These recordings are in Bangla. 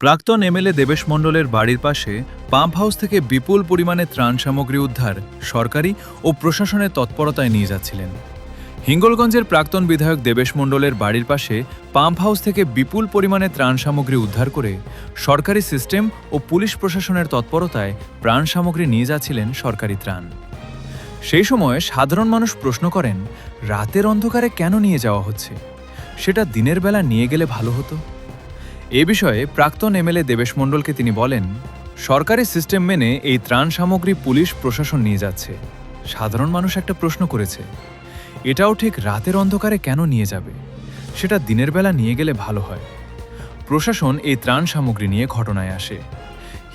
প্রাক্তন এমএলএ দেবেশ মণ্ডলের বাড়ির পাশে পাম্প হাউস থেকে বিপুল পরিমাণে ত্রাণ সামগ্রী উদ্ধার সরকারি ও প্রশাসনের তৎপরতায় নিয়ে যাচ্ছিলেন। হিঙ্গলগঞ্জের প্রাক্তন বিধায়ক দেবেশ মণ্ডলের বাড়ির পাশে পাম্প হাউস থেকে বিপুল পরিমাণে ত্রাণ সামগ্রী উদ্ধার করে সরকারি সিস্টেম ও পুলিশ প্রশাসনের তৎপরতায় প্রাণ সামগ্রী নিয়ে যাচ্ছিলেন সরকারি ত্রাণ। সেই সময় সাধারণ মানুষ প্রশ্ন করেন, রাতের অন্ধকারে কেন নিয়ে যাওয়া হচ্ছে? সেটা দিনের বেলা নিয়ে গেলে ভালো হতো। এ বিষয়ে প্রাক্তন এমএলএ দেবেশ মণ্ডলকে তিনি বলেন, সরকারি সিস্টেম মেনে এই ত্রাণ সামগ্রী পুলিশ প্রশাসন নিয়ে যাচ্ছে। সাধারণ মানুষ একটা প্রশ্ন করেছে, এটাও ঠিক রাতের অন্ধকারে কেন নিয়ে যাবে? সেটা দিনের বেলা নিয়ে গেলে ভালো হয়। প্রশাসন এই ত্রাণ সামগ্রী নিয়ে ঘটনায় আসে।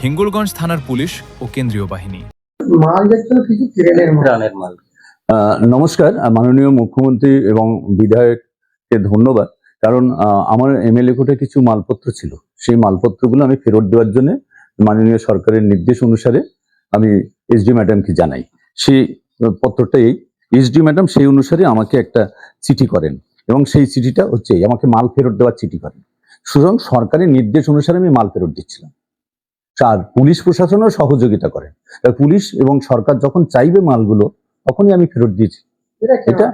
হিঙ্গলগঞ্জ থানার পুলিশ ও কেন্দ্রীয় বাহিনী। নমস্কার, মাননীয় মুখ্যমন্ত্রী এবং বিধায়ককে ধন্যবাদ। কারণ আমার এমএলএ কোর্টে কিছু মালপত্র ছিল, সেই মালপত্রগুলো আমি ফেরত দেওয়ার জন্য মাননীয় সরকারের নির্দেশ অনুসারে আমি এসডি ম্যাডামকে জানাই। সেই পত্রটা এসডি ম্যাডাম সেই অনুসারে আমাকে একটা চিঠি করেন এবং সেই চিঠিটা হচ্ছে আমাকে মাল ফেরত দেওয়ার চিঠি করেন। সুতরাং সরকারের নির্দেশ অনুসারে আমি মাল ফেরত দিচ্ছিলাম। আর পুলিশ প্রশাসনও সহযোগিতা করেন। পুলিশ এবং সরকার যখন চাইবে মালগুলো তখনই আমি ফেরত দিয়েছি। এটা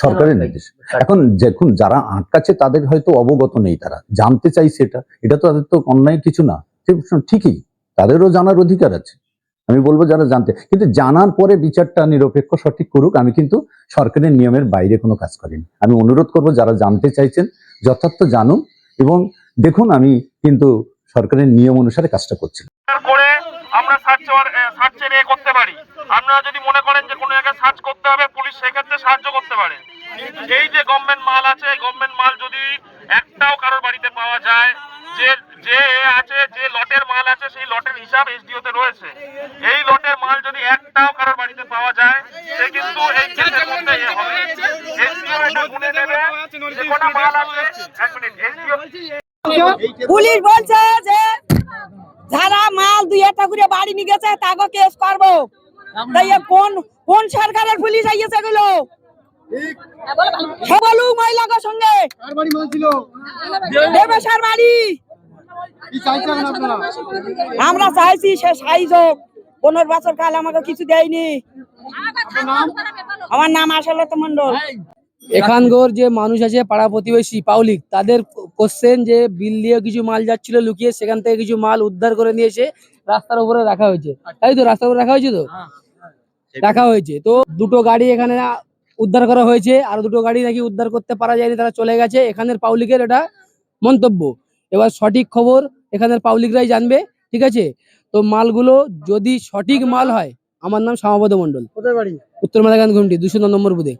সরকারের নির্দেশ। এখন দেখুন, যারা আটকাচ্ছে তাদের হয়তো অবগত নেই, তারা জানতে চাইছে, এটা তো তাদের তো অন্যায় কিছু না। ঠিকই, তাদেরও জানার অধিকার আছে। আমি বলবো যারা জানতে, কিন্তু জানার পরে বিচারটা নিরপেক্ষ সঠিক করুক। আমি কিন্তু সরকারের নিয়মের বাইরে কোনো কাজ করিনি। আমি অনুরোধ করব যারা জানতে চাইছেন যথার্থ জানুন এবং দেখুন, আমি কিন্তু সরকারের নিয়ম অনুসারে কাজটা করছি। করে আমরা সার্চ করতে পারি। আপনারা যদি মনে করেন যে কোনো জায়গায় সার্চ করতে হবে, পুলিশ সেক্ষেত্রে সাহায্য করতে পারে। এই যে গভর্নমেন্ট মাল আছে, গভর্নমেন্ট মাল যদি একটাও কারোর বাড়িতে পাওয়া যায়, যে লটের মাল আছে সেই লটের হিসাব এসডিওতে রয়েছে। এই লটের মাল যদি একটাও কারোর বাড়িতে পাওয়া যায়, সে কিন্তু এই কেসের মধ্যে হবে। এসডিও এটা গুনে নেবে যে কোন মাল আছে। এক মিনিট, এসডিও পুলিশ বলছে যে যারা মাল 2-1টা করে বাড়ি নিয়ে গেছে তাকে কেস করবো। তাই কোন সরকারের পুলিশ আইছে এগুলো? সবলু মহিলার সঙ্গে দেবেশের বাড়ি। আমরা চাইছি সে সাইজ হোক। 15 বছর কাল আমাকে কিছু দেয়নি। আমার নাম আসলে তো মন্ডল। এখানকার যে মানুষ আছে পাড়া প্রতিবেশী পাবলিক, তাদের কোশ্চেন যে বিল দিয়ে কিছু মাল যাচ্ছিল লুকিয়ে, সেখান থেকে কিছু মাল উদ্ধার করে নিয়ে এসে রাস্তার উপরে রাখা হয়েছে। তাই তো, রাস্তার উপরে রাখা হয়েছে তো রাখা হয়েছে। তো দুটো গাড়ি এখানে উদ্ধার করা হয়েছে, আর দুটো গাড়ি নাকি উদ্ধার করতে পারা যায়নি, তারা চলে গেছে। এখানের পাবলিকের এটা মন্তব্য। এবার সঠিক খবর এখানের পাবলিকরাই জানবে, ঠিক আছে? তো মালগুলো যদি সঠিক মাল হয়, আমার নাম শ্যামাপদ মন্ডল, উত্তর মাদারকান্দি ঘুমটি 209 নম্বর বুথে।